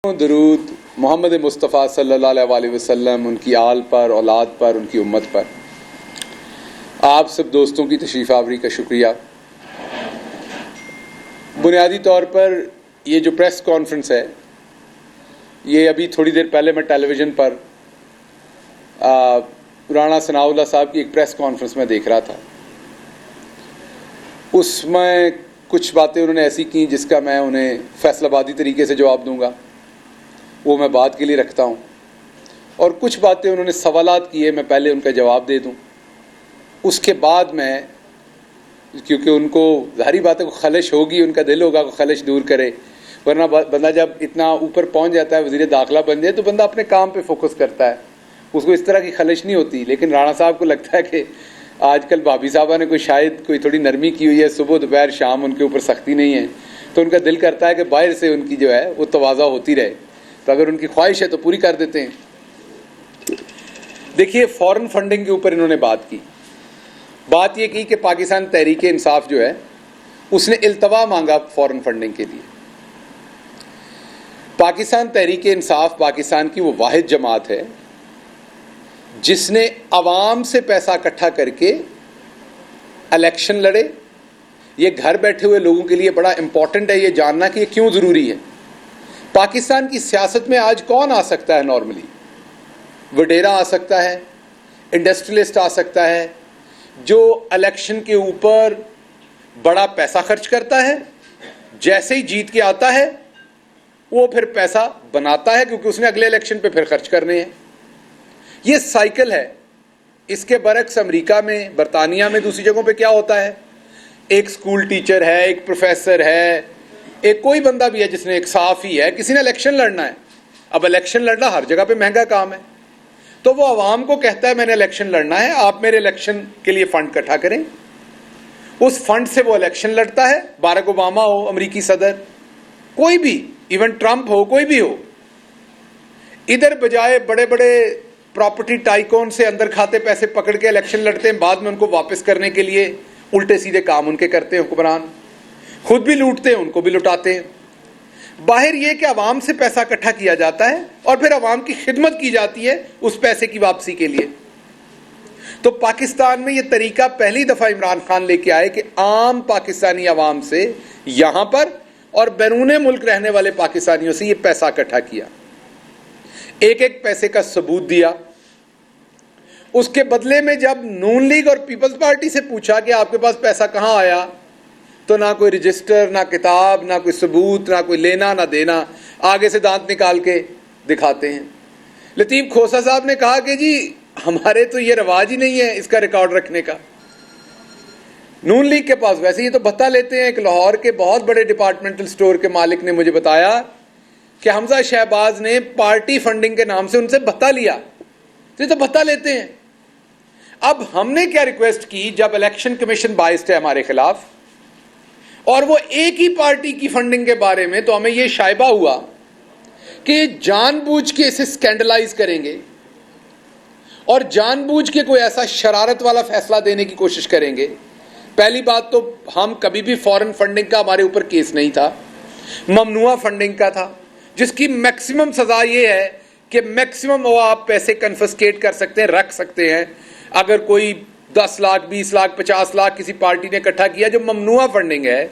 درود محمد مصطفیٰ صلی اللہ علیہ وسلم، ان کی آل پر، اولاد پر، ان کی امت پر۔ آپ سب دوستوں کی تشریف آوری کا شکریہ۔ بنیادی طور پر یہ جو پریس کانفرنس ہے، یہ ابھی تھوڑی دیر پہلے میں ٹیلی ویژن پر رانا ثناء اللہ صاحب کی ایک پریس کانفرنس میں دیکھ رہا تھا۔ اس میں کچھ باتیں انہوں نے ایسی کی جس کا میں انہیں فیصلہ بادی طریقے سے جواب دوں گا، وہ میں بات کے لیے رکھتا ہوں، اور کچھ باتیں انہوں نے سوالات کیے، میں پہلے ان کا جواب دے دوں، اس کے بعد میں، کیونکہ ان کو ظاہری بات ہے کو خلش ہوگی، ان کا دل ہوگا کو خلش دور کرے، ورنہ بندہ جب اتنا اوپر پہنچ جاتا ہے، وزیر داخلہ بن جائے، تو بندہ اپنے کام پہ فوکس کرتا ہے، اس کو اس طرح کی خلش نہیں ہوتی۔ لیکن رانا صاحب کو لگتا ہے کہ آج کل بھابھی صاحبہ نے شاید کوئی تھوڑی نرمی کی ہوئی ہے، صبح دوپہر شام ان کے اوپر سختی نہیں ہے، تو ان کا دل کرتا ہے کہ باہر سے ان کی جو ہے وہ تواضع ہوتی رہے، تو اگر ان کی خواہش ہے تو پوری کر دیتے ہیں۔ دیکھیے، فورن فنڈنگ کے اوپر انہوں نے بات کی، بات یہ کی کہ پاکستان تحریک انصاف جو ہے اس نے التوا مانگا فورن فنڈنگ کے لیے۔ پاکستان تحریک انصاف پاکستان کی وہ واحد جماعت ہے جس نے عوام سے پیسہ اکٹھا کر کے الیکشن لڑے۔ یہ گھر بیٹھے ہوئے لوگوں کے لیے بڑا امپورٹنٹ ہے یہ جاننا کہ یہ کیوں ضروری ہے۔ پاکستان کی سیاست میں آج کون آ سکتا ہے؟ نارملی وڈیرا آ سکتا ہے، انڈسٹریلسٹ آ سکتا ہے، جو الیکشن کے اوپر بڑا پیسہ خرچ کرتا ہے، جیسے ہی جیت کے آتا ہے وہ پھر پیسہ بناتا ہے کیونکہ اس نے اگلے الیکشن پہ پھر خرچ کرنے ہیں۔ یہ سائیکل ہے۔ اس کے برعکس امریکہ میں، برطانیہ میں، دوسری جگہوں پہ کیا ہوتا ہے؟ ایک سکول ٹیچر ہے، ایک پروفیسر ہے، ایک کوئی بندہ بھی ہے جس نے ایک صاف ہی ہے، کسی نے الیکشن لڑنا ہے۔ اب الیکشن لڑنا ہر جگہ پہ مہنگا کام ہے، تو وہ عوام کو کہتا ہے میں نے الیکشن لڑنا ہے، آپ میرے الیکشن کے لیے فنڈ اکٹھا کریں۔ اس فنڈ سے وہ الیکشن لڑتا ہے، باراک اوباما ہو، امریکی صدر، کوئی بھی، ایون ٹرمپ ہو، کوئی بھی ہو۔ ادھر بجائے بڑے بڑے پراپرٹی ٹائکون سے اندر کھاتے پیسے پکڑ کے الیکشن لڑتے ہیں، بعد میں ان کو واپس کرنے کے لیے الٹے سیدھے کام ان کے کرتے ہیں حکمران، خود بھی لوٹتے ہیں، ان کو بھی لٹاتے ہیں۔ باہر یہ کہ عوام سے پیسہ اکٹھا کیا جاتا ہے اور پھر عوام کی خدمت کی جاتی ہے اس پیسے کی واپسی کے لیے۔ تو پاکستان میں یہ طریقہ پہلی دفعہ عمران خان لے کے آئے کہ عام پاکستانی عوام سے یہاں پر اور بیرون ملک رہنے والے پاکستانیوں سے یہ پیسہ اکٹھا کیا، ایک ایک پیسے کا ثبوت دیا۔ اس کے بدلے میں جب نون لیگ اور پیپلز پارٹی سے پوچھا کہ آپ کے پاس پیسہ کہاں آیا، تو نہ کوئی رجسٹر، نہ کتاب، نہ کوئی ثبوت، نہ کوئی لینا نہ دینا، آگے سے دانت نکال کے دکھاتے ہیں۔ لطیف کھوسہ صاحب نے کہا کہ جی ہمارے تو یہ رواج ہی نہیں ہے اس کا ریکارڈ رکھنے کا۔ نون لیگ کے پاس ویسے یہ تو بھتہ لیتے ہیں۔ ایک لاہور کے بہت بڑے ڈپارٹمنٹل سٹور کے مالک نے مجھے بتایا کہ حمزہ شہباز نے پارٹی فنڈنگ کے نام سے ان سے بھتہ لیا، تو یہ تو بھتہ لیتے ہیں۔ اب ہم نے کیا ریکویسٹ کی، جب الیکشن کمیشن باعث ہے ہمارے خلاف اور وہ ایک ہی پارٹی کی فنڈنگ کے بارے میں، تو ہمیں یہ شائبہ ہوا کہ جان بوجھ کے اسے سکینڈلائز کریں گے اور جان بوجھ کے کوئی ایسا شرارت والا فیصلہ دینے کی کوشش کریں گے۔ پہلی بات تو ہم کبھی بھی فورن فنڈنگ کا ہمارے اوپر کیس نہیں تھا، ممنوعہ فنڈنگ کا تھا، جس کی میکسیمم سزا یہ ہے کہ میکسیمم وہ آپ پیسے کنفسکیٹ کر سکتے ہیں، رکھ سکتے ہیں۔ اگر کوئی 10 لاکھ 20 لاکھ 50 لاکھ کسی پارٹی نے اکٹھا کیا جو ممنوعہ فنڈنگ ہے،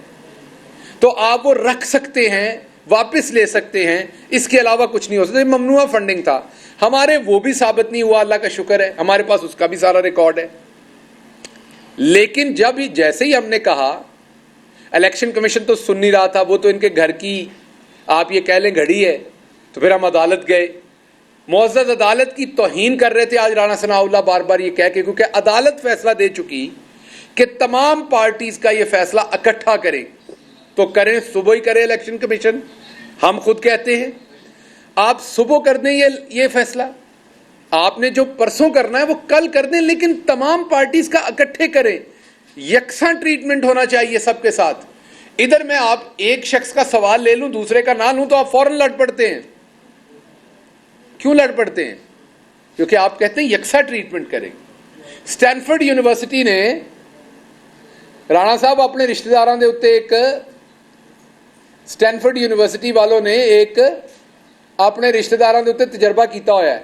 تو آپ وہ رکھ سکتے ہیں، واپس لے سکتے ہیں، اس کے علاوہ کچھ نہیں ہو سکتا۔ یہ ممنوعہ فنڈنگ تھا، ہمارے وہ بھی ثابت نہیں ہوا، اللہ کا شکر ہے، ہمارے پاس اس کا بھی سارا ریکارڈ ہے۔ لیکن جیسے ہی ہم نے کہا، الیکشن کمیشن تو سن نہیں رہا تھا، وہ تو ان کے گھر کی آپ یہ کہہ لیں گھڑی ہے، تو پھر ہم عدالت گئے۔ معزز عدالت کی توہین کر رہے تھے آج رانا ثناء اللہ بار بار یہ کہہ کے، کیونکہ عدالت فیصلہ دے چکی کہ تمام پارٹیز کا یہ فیصلہ اکٹھا کریں، تو کریں، صبح ہی کرے الیکشن کمیشن۔ ہم خود کہتے ہیں آپ صبح کر دیں یہ فیصلہ، آپ نے جو پرسوں کرنا ہے وہ کل کر دیں، لیکن تمام پارٹیز کا اکٹھے کریں، یکساں ٹریٹمنٹ ہونا چاہیے سب کے ساتھ۔ ادھر میں آپ ایک شخص کا سوال لے لوں، دوسرے کا نہ لوں، تو آپ فوراً لڑ پڑتے ہیں۔ کیوں لڑ پڑتے ہیں؟ کیونکہ آپ کہتے ہیں یکساں ٹریٹمنٹ کریں۔ سٹینفورڈ یونیورسٹی نے، رانا صاحب اپنے رشتہ داراں دے اتے ایک، سٹینفورڈ یونیورسٹی والوں نے ایک ਆਪਣੇ ਰਿਸ਼ਤੇਦਾਰਾਂ ਦੇ ਉੱਤੇ ਤਜਰਬਾ ਕੀਤਾ ਹੋਇਆ ਹੈ।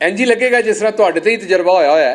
ਇੰਜ ਹੀ ਲੱਗੇਗਾ ਜਿਸ ਤਰ੍ਹਾਂ ਤੁਹਾਡੇ ਤੇ ਹੀ ਤਜਰਬਾ ਹੋਇਆ ਹੈ,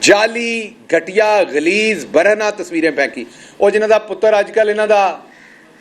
ਜਾਲੀ ਘਟੀਆ ਗਲੀਜ਼ ਬਰਹਨਾ ਤਸਵੀਰਾਂ ਫੈਂਕੀ। ਉਹ ਜਿਨ੍ਹਾਂ ਦਾ ਪੁੱਤਰ ਅੱਜ ਕੱਲ ਇਹਨਾਂ ਦਾ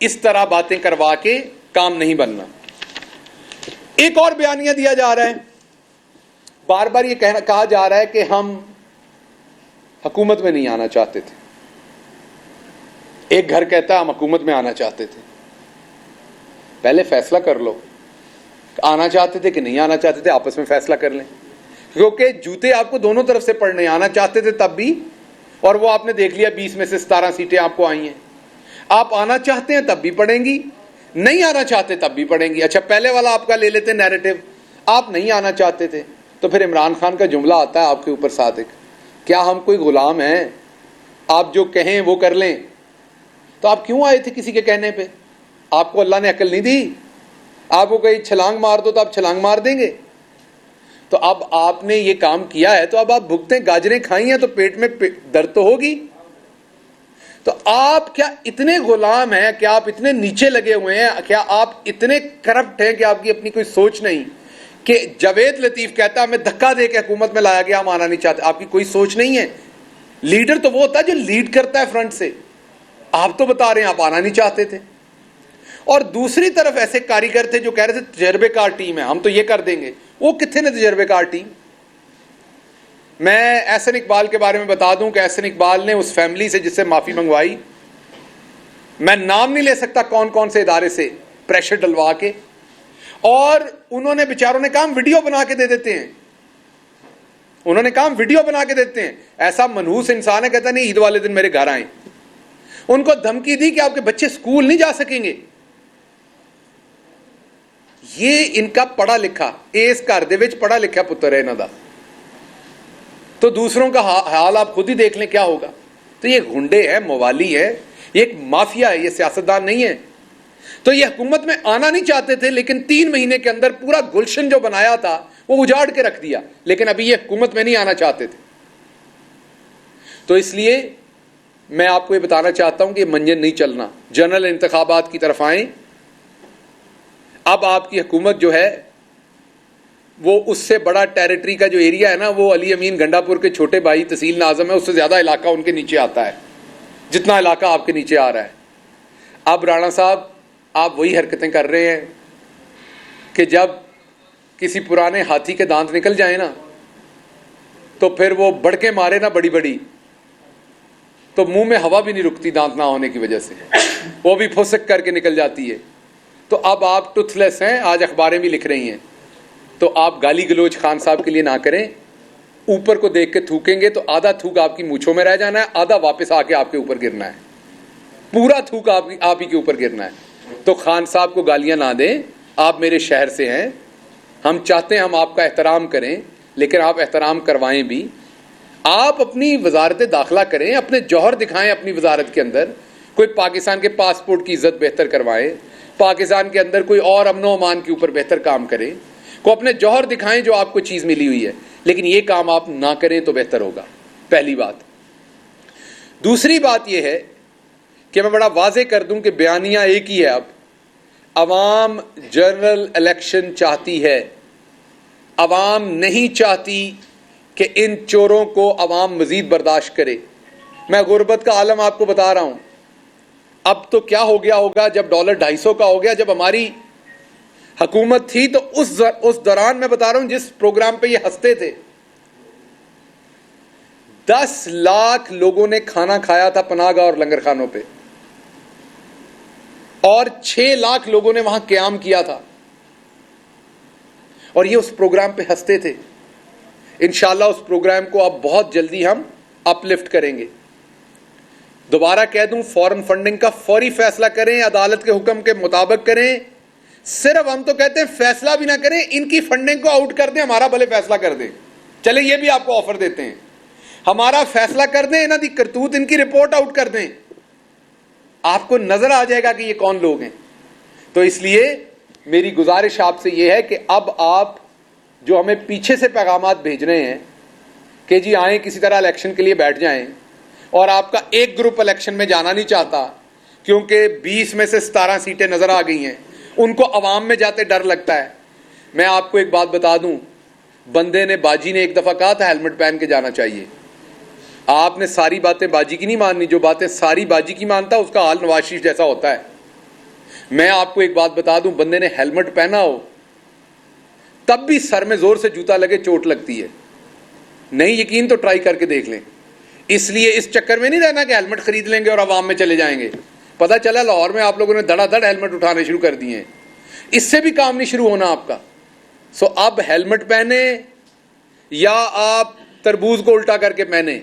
اس طرح باتیں کروا کے کام نہیں بننا. ایک اور بیانیہ دیا جا رہا ہے, بار بار یہ کہا جا رہا ہے کہ ہم حکومت میں نہیں آنا چاہتے تھے. ایک گھر کہتا ہے ہم حکومت میں آنا چاہتے تھے. پہلے فیصلہ کر لو, آنا چاہتے تھے کہ نہیں آنا چاہتے تھے, آپس میں فیصلہ کر لیں, کیونکہ جوتے آپ کو دونوں طرف سے پڑنے, آنا چاہتے تھے تب بھی, اور وہ آپ نے دیکھ لیا 20 میں سے 17 سیٹیں آپ کو آئی ہیں. آپ آنا چاہتے ہیں تب بھی پڑیں گی, نہیں آنا چاہتے تب بھی پڑیں گی. اچھا پہلے والا آپ کا لے لیتے نیریٹو, آپ نہیں آنا چاہتے تھے, تو پھر عمران خان کا جملہ آتا ہے آپ کے اوپر صادق, کیا ہم کوئی غلام ہیں, آپ جو کہیں وہ کر لیں. تو آپ کیوں آئے تھے کسی کے کہنے پہ؟ آپ کو اللہ نے عقل نہیں دی؟ آپ کو کہیں چھلانگ مار دو تو آپ چھلانگ مار دیں گے؟ تو اب آپ نے یہ کام کیا ہے تو اب آپ بھگتیں, گاجریں کھائی ہیں تو پیٹ میں درد تو ہوگی. تو آپ کیا اتنے غلام ہیں, کیا آپ اتنے نیچے لگے ہوئے ہیں, کیا آپ اتنے کرپٹ ہیں کہ آپ کی اپنی کوئی سوچ نہیں؟ کہ جاوید لطیف کہتا ہے ہمیں دھکا دے کے حکومت میں لایا گیا, ہم آنا نہیں چاہتے. آپ کی کوئی سوچ نہیں ہے. لیڈر تو وہ ہوتا ہے جو لیڈ کرتا ہے فرنٹ سے. آپ تو بتا رہے ہیں آپ آنا نہیں چاہتے تھے. اور دوسری طرف ایسے کاریگر تھے جو کہہ رہے تھے تجربے کار ٹیم ہے, ہم تو یہ کر دیں گے. وہ کتنے نے تجربے کار ٹیم؟ میں احسن اقبال کے بارے میں بتا دوں کہ احسن اقبال نے اس فیملی سے جس سے معافی منگوائی, میں نام نہیں لے سکتا کون کون سے ادارے سے پریشر ڈلوا کے, اور انہوں نے بیچاروں نے کام ویڈیو بنا کے دے دیتے ہیں. انہوں نے کام ویڈیو بنا کے دیتے ہیں. ایسا منحوس انسان ہے, کہتا نہیں عید والے دن میرے گھر آئیں. ان کو دھمکی دی کہ آپ کے بچے اسکول نہیں جا سکیں گے. یہ ان کا پڑھا لکھا, اس گھر دے وچ پڑھا لکھا پتر ہے انہاں دا. تو دوسروں کا حال آپ خود ہی دیکھ لیں کیا ہوگا. تو یہ گنڈے ہیں, موالی ہے, یہ ایک مافیا ہے, یہ سیاستدان نہیں ہے. تو یہ حکومت میں آنا نہیں چاہتے تھے, لیکن 3 مہینے کے اندر پورا گلشن جو بنایا تھا وہ اجاڑ کے رکھ دیا. لیکن ابھی یہ حکومت میں نہیں آنا چاہتے تھے. تو اس لیے میں آپ کو یہ بتانا چاہتا ہوں کہ یہ منجن نہیں چلنا, جنرل انتخابات کی طرف آئیں. اب آپ کی حکومت جو ہے وہ اس سے بڑا ٹیریٹری کا جو ایریا ہے نا, وہ علی امین گنڈا پور کے چھوٹے بھائی تحصیل ناظم ہے, اس سے زیادہ علاقہ ان کے نیچے آتا ہے جتنا علاقہ آپ کے نیچے آ رہا ہے. اب رانا صاحب آپ وہی حرکتیں کر رہے ہیں کہ جب کسی پرانے ہاتھی کے دانت نکل جائیں نا تو پھر وہ بڑکے مارے نا بڑی بڑی, تو منہ میں ہوا بھی نہیں رکتی دانت نہ ہونے کی وجہ سے, وہ بھی پھسک کر کے نکل جاتی ہے. تو اب آپ ٹوتھ لیس ہیں, آج اخباریں بھی لکھ رہی ہیں. تو آپ گالی گلوچ خان صاحب کے لیے نہ کریں. اوپر کو دیکھ کے تھوکیں گے تو آدھا تھوک آپ کی مونچھوں میں رہ جانا ہے, آدھا واپس آ کے آپ کے اوپر گرنا ہے. پورا تھوک آپ ہی کے اوپر گرنا ہے. تو خان صاحب کو گالیاں نہ دیں, آپ میرے شہر سے ہیں, ہم چاہتے ہیں ہم آپ کا احترام کریں, لیکن آپ احترام کروائیں بھی. آپ اپنی وزارت داخلہ کریں, اپنے جوہر دکھائیں اپنی وزارت کے اندر. کوئی پاکستان کے پاسپورٹ کی عزت بہتر کروائیں, پاکستان کے اندر کوئی اور امن و امان کے اوپر بہتر کام کریں, کو اپنے جوہر دکھائیں جو آپ کو چیز ملی ہوئی ہے. لیکن یہ کام آپ نہ کریں تو بہتر ہوگا, پہلی بات. دوسری بات یہ ہے کہ میں بڑا واضح کر دوں کہ بیانیہ ایک ہی ہے. اب عوام جنرل الیکشن چاہتی ہے, عوام نہیں چاہتی کہ ان چوروں کو عوام مزید برداشت کرے. میں غربت کا عالم آپ کو بتا رہا ہوں. اب تو کیا ہو گیا ہوگا جب ڈالر 250 کا ہو گیا. جب ہماری حکومت تھی تو اس دوران میں بتا رہا ہوں جس پروگرام پہ یہ ہنستے تھے, 10 لاکھ لوگوں نے کھانا کھایا تھا پناہ گاہ اور لنگر خانوں پہ, اور 6 لاکھ لوگوں نے وہاں قیام کیا تھا, اور یہ اس پروگرام پہ ہنستے تھے. انشاءاللہ اس پروگرام کو اب بہت جلدی ہم اپ لفٹ کریں گے. دوبارہ کہہ دوں, فورن فنڈنگ کا فوری فیصلہ کریں, عدالت کے حکم کے مطابق کریں. صرف ہم تو کہتے ہیں فیصلہ بھی نہ کریں, ان کی فنڈنگ کو آؤٹ کر دیں, ہمارا بھلے فیصلہ کر دیں. چلے یہ بھی آپ کو آفر دیتے ہیں, ہمارا فیصلہ کر دیں, انہاں دی کرتوت ان کی رپورٹ آؤٹ کر دیں, آپ کو نظر آ جائے گا کہ یہ کون لوگ ہیں. تو اس لیے میری گزارش آپ سے یہ ہے کہ اب آپ جو ہمیں پیچھے سے پیغامات بھیج رہے ہیں کہ جی آئیں کسی طرح الیکشن کے لیے بیٹھ جائیں, اور آپ کا ایک گروپ الیکشن میں جانا نہیں چاہتا کیونکہ 20 میں سے 17 سیٹیں نظر آ گئی ہیں, ان کو عوام میں جاتے ڈر لگتا ہے. میں آپ کو ایک بات بتا دوں, بندے نے, باجی نے ایک دفعہ کہا تھا ہیلمٹ پہن کے جانا چاہیے. آپ نے ساری باتیں باجی کی نہیں ماننی, جو باتیں ساری باجی کی مانتا اس کا حال نواز شریف جیسا ہوتا ہے. میں آپ کو ایک بات بتا دوں, بندے نے ہیلمٹ پہنا ہو تب بھی سر میں زور سے جوتا لگے چوٹ لگتی ہے. نہیں یقین تو ٹرائی کر کے دیکھ لیں. اس لیے اس چکر میں نہیں رہنا کہ ہیلمٹ خرید لیں گے اور عوام میں چلے جائیں گے. پتہ چلا لاہور میں آپ لوگوں نے دڑا دڑ ہیلمٹ اٹھانے شروع کر دیے ہیں, اس سے بھی کام نہیں شروع ہونا آپ کا. سو اب ہیلمٹ پہنے یا آپ تربوز کو الٹا کر کے پہنے.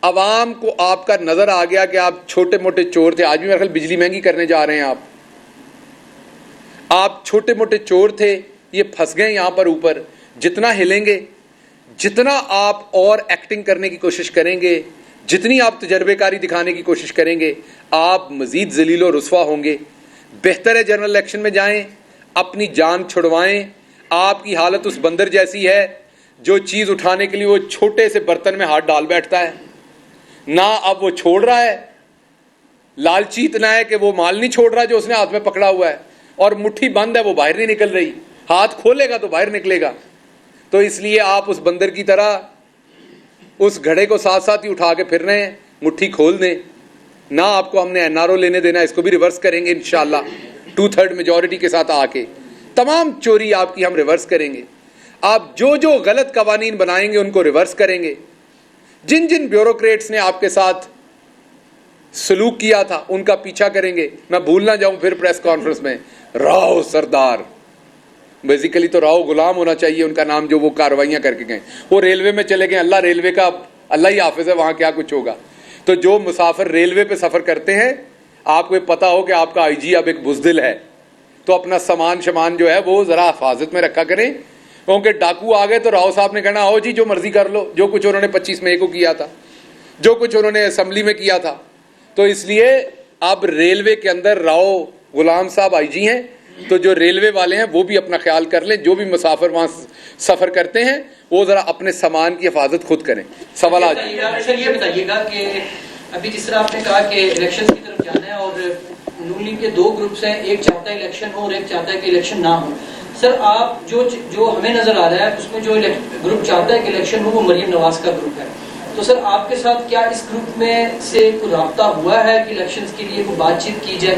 عوام کو آپ کا نظر آ گیا کہ آپ چھوٹے موٹے چور تھے. آج بھی میرے خیال بجلی مہنگی کرنے جا رہے ہیں آپ چھوٹے موٹے چور تھے, یہ پھنس گئے یہاں پر اوپر. جتنا ہلیں گے, جتنا آپ اور ایکٹنگ کرنے کی کوشش کریں گے, جتنی آپ تجربے کاری دکھانے کی کوشش کریں گے, آپ مزید ذلیل و رسوا ہوں گے. بہتر ہے جنرل الیکشن میں جائیں, اپنی جان چھڑوائیں. آپ کی حالت اس بندر جیسی ہے جو چیز اٹھانے کے لیے وہ چھوٹے سے برتن میں ہاتھ ڈال بیٹھتا ہے, نہ اب وہ چھوڑ رہا ہے. لالچی اتنا ہے کہ وہ مال نہیں چھوڑ رہا جو اس نے ہاتھ میں پکڑا ہوا ہے, اور مٹھی بند ہے, وہ باہر نہیں نکل رہی. ہاتھ کھولے گا تو باہر نکلے گا. تو اس لیے آپ اس بندر کی طرح اس گھڑے کو ساتھ ساتھ ہی اٹھا کے پھر رہے ہیں, مٹھی کھول دیں. نہ آپ کو ہم نے NRO لینے دینا, اس کو بھی ریورس کریں گے انشاءاللہ 2/3 میجورٹی کے ساتھ آ کے. تمام چوری آپ کی ہم ریورس کریں گے. آپ جو جو غلط قوانین بنائیں گے ان کو ریورس کریں گے. جن جن بیوروکریٹس نے آپ کے ساتھ سلوک کیا تھا ان کا پیچھا کریں گے. میں بھول نہ جاؤں پھر پریس کانفرنس میں, راؤ سردار, بیسیکلی تو راؤ غلام ہونا چاہیے ان کا نام, جو وہ کارروائیاں کر کے گئے. وہ ریلوے میں چلے گئے, اللہ ریلوے کا اللہ ہی حافظ ہے, وہاں کیا کچھ ہوگا. تو جو مسافر ریلوے پہ سفر کرتے ہیں, آپ کو پتا ہو کہ آپ کا IG اب ایک بزدل ہے, تو اپنا سامان شمان جو ہے وہ ذرا حفاظت میں رکھا کریں, کیونکہ ڈاکو آ گئے تو راؤ صاحب نے کہنا آؤ جی جو مرضی کر لو, جو کچھ انہوں نے 25 مئی کو کیا تھا, جو کچھ انہوں نے اسمبلی میں کیا تھا. تو اس لیے اب ریلوے کے اندر راؤ غلام صاحب IG ہیں, تو جو ریلوے والے ہیں وہ بھی اپنا خیال کر لیں. جو بھی مسافر وہاں سفر کرتے ہیں وہ ذرا اپنے سامان کی حفاظت خود کریں. سوالات سر یہ بتائیے گا کہ ابھی جس طرح آپ نے کہا کہ الیکشن کی طرف جانا ہے, اور نون لیگ کے 2 گروپس ہیں, ایک چاہتا ہے الیکشن ہو اور ایک چاہتا ہے کہ الیکشن نہ ہو. سر آپ جو ہمیں نظر آ رہا ہے اس میں جو گروپ چاہتا ہے کہ الیکشن ہو وہ مریم نواز کا گروپ ہے. تو سر آپ کے ساتھ کیا اس گروپ میں سے کوئی رابطہ ہوا ہے کہ الیکشنز کے لیے کوئی بات چیت کی جائے؟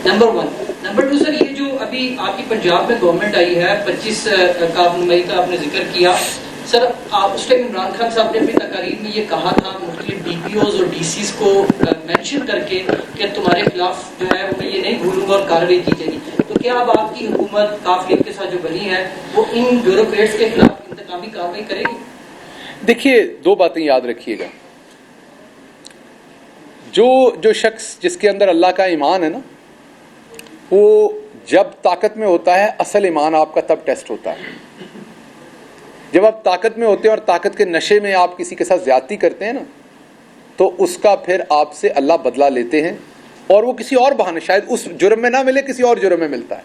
نمبر 1. نمبر 2 سر, یہ جو ابھی آپ کی پنجاب میں گورنمنٹ آئی ہے 25 مئی کا آپ نے ذکر کیا, سر آپ اس ٹائم عمران خان صاحب نے اپنی تقاریر میں یہ کہا تھا مختلف DPOs اور DCs کو مینشن کر کے کہ تمہارے خلاف جو ہے میں یہ نہیں بھولوں گا اور کارروائی کی جائے گی. تو کیا اب آپ کی حکومت کاف لیگ کے ساتھ جو بنی ہے وہ ان بیوروکریٹس کے خلاف انتقامی کارروائی کرے گی؟ دیکھیے 2 باتیں یاد رکھیے گا. جو شخص جس کے اندر اللہ کا ایمان ہے نا, وہ جب طاقت میں ہوتا ہے, اصل ایمان آپ کا تب ٹیسٹ ہوتا ہے. جب آپ طاقت میں ہوتے ہیں اور طاقت کے نشے میں آپ کسی کے ساتھ زیادتی کرتے ہیں نا, تو اس کا پھر آپ سے اللہ بدلہ لیتے ہیں, اور وہ کسی اور بہانے, شاید اس جرم میں نہ ملے, کسی اور جرم میں ملتا ہے.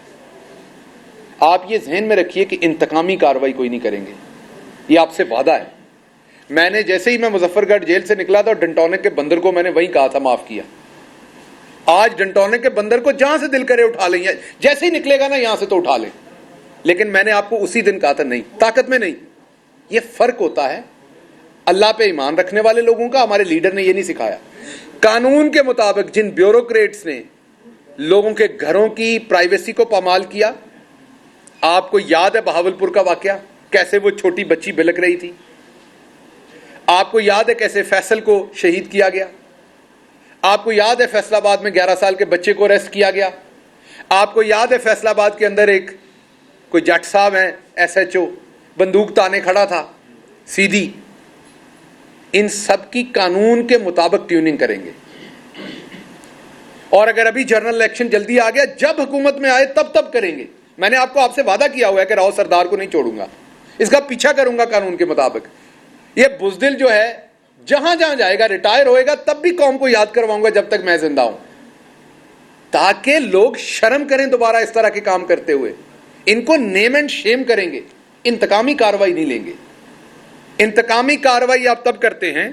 آپ یہ ذہن میں رکھیے کہ انتقامی کارروائی کوئی نہیں کریں گے, یہ آپ سے وعدہ ہے. میں نے جیسے ہی میں مظفر گڑھ جیل سے نکلا تھا, اور ڈنٹونک کے بندر کو میں نے وہیں کہا تھا معاف کیا. آج ڈنٹونک کے بندر کو جہاں سے دل کرے اٹھا لیں, جیسے ہی نکلے گا نا یہاں سے تو اٹھا لیں. لیکن میں نے آپ کو اسی دن کہا تھا نہیں, طاقت میں نہیں. یہ فرق ہوتا ہے اللہ پہ ایمان رکھنے والے لوگوں کا. ہمارے لیڈر نے یہ نہیں سکھایا. قانون کے مطابق جن بیوروکریٹس نے لوگوں کے گھروں کی پرائیویسی کو پامال کیا, آپ کو یاد ہے بہاولپور کا واقعہ, کیسے وہ چھوٹی بچی بلک رہی تھی. آپ کو یاد ہے کیسے فیصل کو شہید کیا گیا. آپ کو یاد ہے فیصل آباد میں 11 سال کے بچے کو اریسٹ کیا گیا. آپ کو یاد ہے فیصل آباد کے اندر ایک کوئی جٹ صاحب ہیں SHO, بندوق تانے کھڑا تھا سیدھی. ان سب کی قانون کے مطابق ٹیوننگ کریں گے. اور اگر ابھی جنرل الیکشن جلدی آ گیا, جب حکومت میں آئے تب کریں گے. میں نے آپ سے وعدہ کیا ہوا ہے کہ راؤ سردار کو نہیں چھوڑوں گا, اس کا پیچھا کروں گا قانون کے مطابق. یہ بزدل جو ہے جہاں جہاں جائے گا, ریٹائر ہوئے گا تب بھی قوم کو یاد کرواؤں گا جب تک میں زندہ ہوں, تاکہ لوگ شرم کریں دوبارہ اس طرح کے کام کرتے ہوئے. ان کو نیم اینڈ شیم کریں گے, انتقامی کارروائی نہیں لیں گے. انتقامی کارروائی آپ تب کرتے ہیں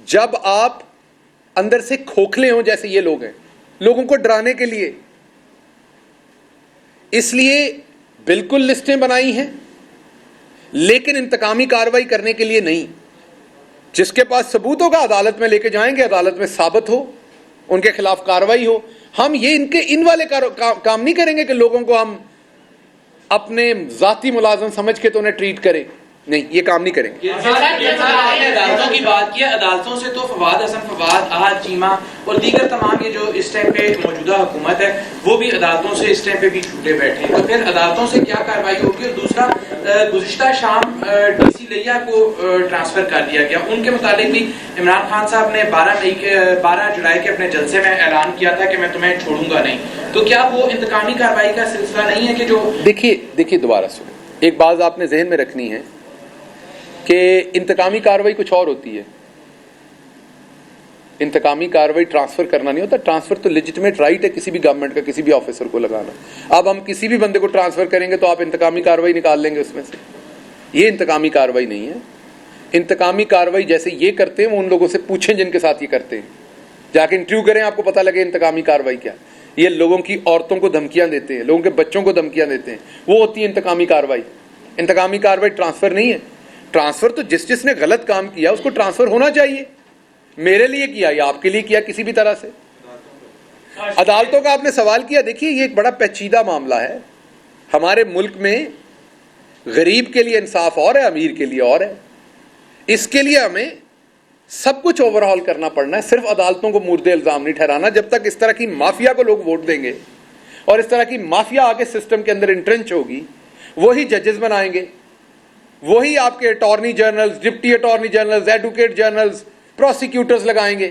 جب آپ اندر سے کھوکھلے ہوں, جیسے یہ لوگ ہیں, لوگوں کو ڈرانے کے لیے. اس لیے بالکل لسٹیں بنائی ہیں, لیکن انتقامی کارروائی کرنے کے لیے نہیں. جس کے پاس ثبوت ہوگا عدالت میں لے کے جائیں گے, عدالت میں ثابت ہو ان کے خلاف کاروائی ہو. ہم یہ ان والے کام نہیں کریں گے کہ لوگوں کو ہم اپنے ذاتی ملازم سمجھ کے تو انہیں ٹریٹ کریں. نہیں, یہ کام نہیں کریں گے. عدالتوں کی بات کی ہے, عدالتوں سے تو فواد حسن, فواد, احد چیمہ اور دیگر تمام یہ جو اس ٹائم پہ موجودہ حکومت ہے وہ بھی عدالتوں سے اس ٹائم پہ بھی چھوٹے بیٹھے ہیں. تو پھر عدالتوں سے کیا کارروائی ہوگی؟ اور دوسرا, گزشتہ شام ڈی سی لیا کو ٹرانسفر کر دیا گیا. ان کے متعلق بھی عمران خان صاحب نے 12 جولائی کے اپنے جلسے میں اعلان کیا تھا کہ میں تمہیں چھوڑوں گا نہیں. تو کیا وہ انتقامی کارروائی کا سلسلہ نہیں ہے کہ جو دیکھیے دوبارہ سنیں, ایک بات آپ نے ذہن میں رکھنی ہے کہ انتقامی کارروائی کچھ اور ہوتی ہے. انتقامی کارروائی ٹرانسفر کرنا نہیں ہوتا. ٹرانسفر تو لیجٹمیٹ رائٹ ہے کسی بھی گورنمنٹ کا کسی بھی آفیسر کو لگانا. اب ہم کسی بھی بندے کو ٹرانسفر کریں گے تو آپ انتقامی کارروائی نکال لیں گے اس میں سے. یہ انتقامی کارروائی نہیں ہے. انتقامی کارروائی جیسے یہ کرتے ہیں وہ ان لوگوں سے پوچھیں جن کے ساتھ یہ کرتے ہیں, جا کے انٹرویو کریں, آپ کو پتہ لگے انتقامی کارروائی کیا. یہ لوگوں کی عورتوں کو دھمکیاں دیتے ہیں, لوگوں کے بچوں کو دھمکیاں دیتے ہیں, وہ ہوتی ہے انتقامی کارروائی. انتقامی کارروائی ٹرانسفر نہیں ہے. ٹرانسفر تو جس نے غلط کام کیا اس کو ٹرانسفر ہونا چاہیے. میرے لیے کیا یا آپ کے لیے کیا, کسی بھی طرح سے. عدالتوں کا آپ نے سوال کیا, دیکھیے یہ ایک بڑا پیچیدہ معاملہ ہے. ہمارے ملک میں غریب کے لیے انصاف اور ہے, امیر کے لیے اور ہے. اس کے لیے ہمیں سب کچھ اوور ہال کرنا پڑنا ہے. صرف عدالتوں کو مورد الزام نہیں ٹھہرانا. جب تک اس طرح کی مافیا کو لوگ ووٹ دیں گے اور اس طرح کی مافیا آگے سسٹم کے اندر انٹرنچ ہوگی, وہی ججز بنائیں گے, وہی آپ کے attorney generals, deputy attorney generals, advocate generals, prosecutors لگائیں گے,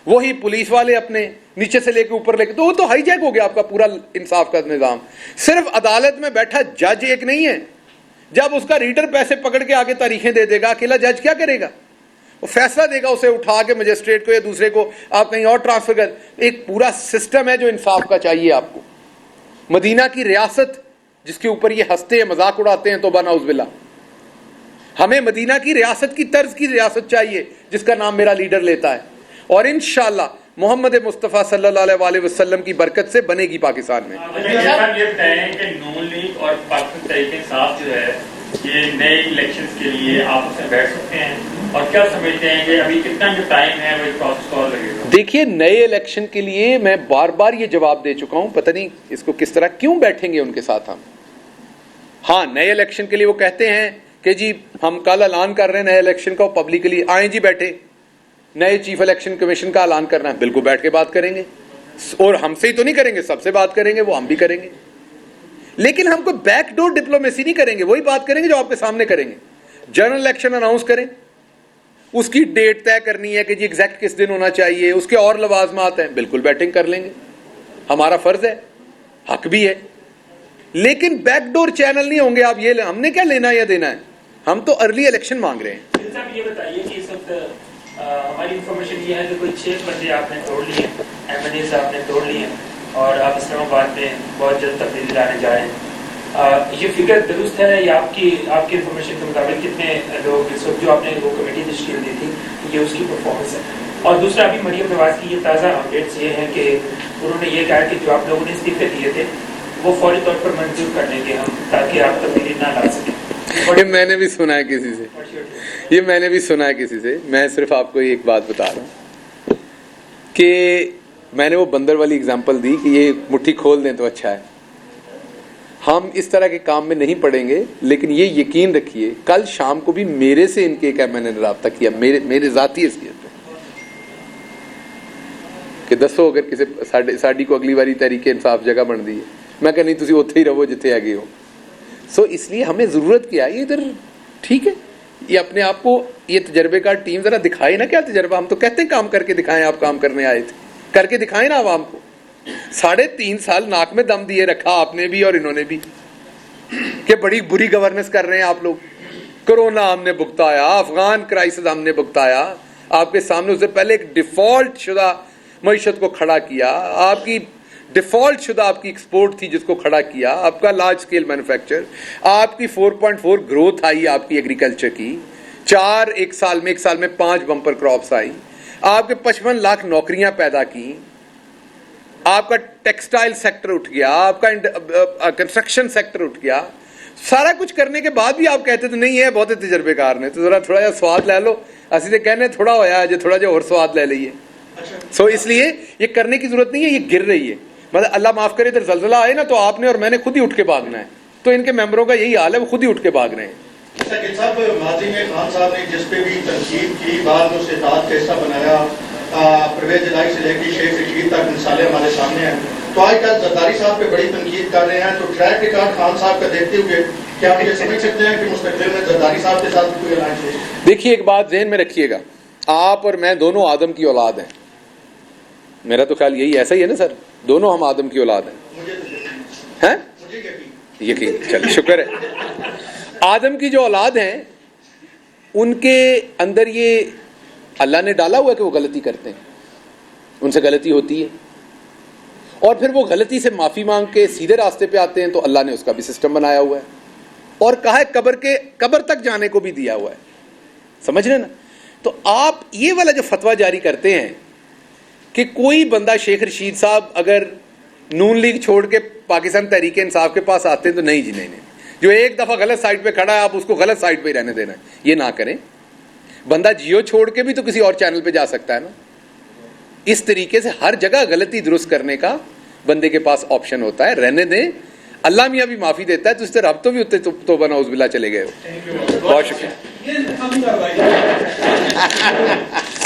وہی پولیس والے اپنے نیچے سے لے کے اوپر لے کے. تو وہ تو ہائی جیک ہو گیا آپ کا پورا انصاف کا نظام. صرف عدالت میں بیٹھا جج ایک نہیں ہے. جب اس کا ریڈر پیسے پکڑ کے آگے تاریخیں دے دے گا, اکیلا جج کیا کرے گا؟ وہ فیصلہ دے گا, اسے اٹھا کے مجسٹریٹ کو یا دوسرے کو آپ کہیں اور ٹرانسفر کر. ایک پورا سسٹم ہے جو انصاف کا چاہیے آپ کو. مدینہ کی ریاست جس کے اوپر یہ ہنستے ہیں, مذاق اڑاتے ہیں, توبہ نعوذ باللہ, ہمیں مدینہ کی ریاست کی طرز کی ریاست چاہیے جس کا نام میرا لیڈر لیتا ہے. اور انشاءاللہ محمد مصطفیٰ صلی اللہ علیہ وسلم کی برکت سے بنے گی پاکستان میں. یہ بتائیں کہ نون لیگ اور پاکستان تحریک انصاف جو ہے یہ نئے الیکشنز کے لیے آپس میں بیٹھ سکتے ہیں, اور کیا سمجھتے ہیں کہ ابھی کتنا جو ٹائم ہے وہ پروسیس کو اور لگے گا؟ دیکھیے نئے الیکشن کے لیے میں بار بار یہ جواب دے چکا ہوں, پتہ نہیں اس کو کس طرح کیوں بیٹھیں گے ان کے ساتھ ہم. ہاں نئے الیکشن کے لیے وہ کہتے ہیں کہ جی ہم کل اعلان کر رہے ہیں نئے الیکشن کا پبلکلی, آئیں جی بیٹھے, نئے چیف الیکشن کمیشن کا اعلان کرنا ہے, بالکل بیٹھ کے بات کریں گے. اور ہم سے ہی تو نہیں کریں گے, سب سے بات کریں گے, وہ ہم بھی کریں گے. لیکن ہم کوئی بیک ڈور ڈپلومیسی نہیں کریں گے, وہی بات کریں گے جو آپ کے سامنے کریں گے. جنرل الیکشن اناؤنس کریں, اس کی ڈیٹ طے کرنی ہے کہ جی ایگزیکٹ کس دن ہونا چاہیے, اس کے اور لوازمات ہیں, بالکل بیٹنگ کر لیں گے, ہمارا فرض ہے, حق بھی ہے. لیکن بیک ڈور چینل نہیں ہوں گے. آپ یہ ہم نے کیا لینا یا دینا ہے, ہم تو ارلی الیکشن مانگ رہے ہیں. صاحب یہ بتائیے کہ اس وقت ہماری انفارمیشن یہ ہے کہ کوئی 6 بندے آپ نے توڑ لیے, ایم این ایز آپ نے توڑ لیے, اور آپ اسلام آباد میں بہت جلد تبدیلی لانے جا رہے ہیں. یہ فگر درست ہے یا آپ کی انفارمیشن کے مطابق کتنے لوگ اس وقت جو آپ نے وہ کمیٹی تشکیل دی تھی یہ اس کی پرفارمنس ہے؟ اور دوسرا ابھی مریم نواز کی یہ تازہ اپڈیٹس یہ ہیں کہ انہوں نے یہ کہا کہ جو آپ لوگوں نے استعفے دیے تھے وہ فوری طور پر منظور کر لیں گے ہم, تاکہ آپ تبدیلی نہ لا سکیں. یہ میں نے بھی سنا ہے کسی سے, یہ میں نے بھی سنا ہے کسی سے. میں صرف آپ کو ایک بات بتا رہا ہوں کہ میں نے وہ بندر والی اگزامپل دی کہ یہ مٹھی کھول دیں تو اچھا ہے. ہم اس طرح کے کام میں نہیں پڑیں گے, لیکن یہ یقین رکھیے کل شام کو بھی میرے سے ان کے ایک میں نے رابطہ کیا, میرے ذاتی حیثیت پہ, کہ دسو اگر کسی ساڈی کو اگلی باری تحریک انصاف جگہ بن دی ہے, میں کہ نہیں تسی اوتھے ہی رہو جتھے آگے ہو. سو اس لیے ہمیں ضرورت کیا ہے ادھر, ٹھیک ہے, یہ اپنے آپ کو یہ تجربے کار ٹیم ذرا دکھائے نا کیا تجربہ. ہم تو کہتے ہیں کام کر کے دکھائیں, آپ کام کرنے آئے تھے, کر کے دکھائیں نا عوام کو. 3.5 سال ناک میں دم دیے رکھا آپ نے بھی اور انہوں نے بھی کہ بڑی بری گورننس کر رہے ہیں آپ لوگ. کرونا ہم نے بھگتایا, افغان کرائسس ہم نے بھگتایا, آپ کے سامنے اس سے پہلے ایک ڈیفالٹ شدہ معیشت کو کھڑا کیا, آپ کی ڈیفالٹ شدہ آپ کی ایکسپورٹ تھی جس کو کھڑا کیا, آپ کا لارج اسکیل مینوفیکچر, آپ کی 4.4 گروتھ آئی آپ کی ایگریکلچر کی, 1 سال میں 5 بمپر کراپس آئی, آپ کے 55 لاکھ نوکریاں پیدا کی, آپ کا ٹیکسٹائل سیکٹر اٹھ گیا, آپ کا کنسٹرکشن سیکٹر اٹھ گیا. سارا کچھ کرنے کے بعد بھی آپ کہتے تو نہیں ہے بہت تجربے کار نے, تو ذرا تھوڑا جہا سواد لے لو. اسی تو کہنے تھوڑا ہویا ہے جو تھوڑا جہا اور سواد لے لئیے. سو اس لیے یہ کرنے کی ضرورت نہیں ہے, یہ گر رہی ہے. مطلب اللہ معاف کرے ادھر زلزلہ آئے نا تو آپ نے اور میں نے خود ہی اٹھ کے بھاگنا ہے. تو ان کے ممبروں کا یہی حال ہے, وہ خود ہی اٹھ کے بھاگ رہے ہیں. ساکن صاحب, ماضی میں خان صاحب نے جس پہ بھی تنقید کی, بعد میں اسے داد کا حصہ بنایا, پرویز الہی سے لے کے شیخ رشید تک مثالیں ہمارے سامنے ہیں. تو آج کل زرداری صاحب پہ بڑی تنقید کر رہے ہیں, تو ٹریک ریکارڈ خان صاحب کا دیکھتے ہوئے کیا آپ یہ سمجھ سکتے ہیں کہ مستقبل میں زرداری صاحب کے ساتھ کوئی الائنس ہو؟ دیکھیے ایک بات ذہن میں رکھیے گا, آپ اور میں دونوں آدم کی اولاد ہیں. میرا تو خیال یہی ایسا ہی ہے نا سر, دونوں ہم آدم کی اولاد ہیں. مجھے تو ہیں مجھے یقین. یقین, چل شکر ہے. آدم کی جو اولاد ہیں ان کے اندر یہ اللہ نے ڈالا ہوا ہے کہ وہ غلطی کرتے ہیں, ان سے غلطی ہوتی ہے, اور پھر وہ غلطی سے معافی مانگ کے سیدھے راستے پہ آتے ہیں. تو اللہ نے اس کا بھی سسٹم بنایا ہوا ہے, اور کہا ہے قبر تک جانے کو بھی دیا ہوا ہے. سمجھ رہے نا؟ تو آپ یہ والا جو فتویٰ جاری کرتے ہیں کہ کوئی بندہ شیخ رشید صاحب اگر نون لیگ چھوڑ کے پاکستان تحریک انصاف کے پاس آتے ہیں تو نہیں جی, نہیں, جو ایک دفعہ غلط سائٹ پہ کھڑا ہے آپ اس کو غلط سائٹ پہ ہی رہنے دینا ہے, یہ نہ کریں. بندہ جیو چھوڑ کے بھی تو کسی اور چینل پہ جا سکتا ہے نا. اس طریقے سے ہر جگہ غلطی درست کرنے کا بندے کے پاس آپشن ہوتا ہے, رہنے دیں. اللہ میاں بھی معافی دیتا ہے, تو اس سے رب تو بھی اتنے توبہ نعوذ باللہ چلے گئے ہو. بہت شکریہ.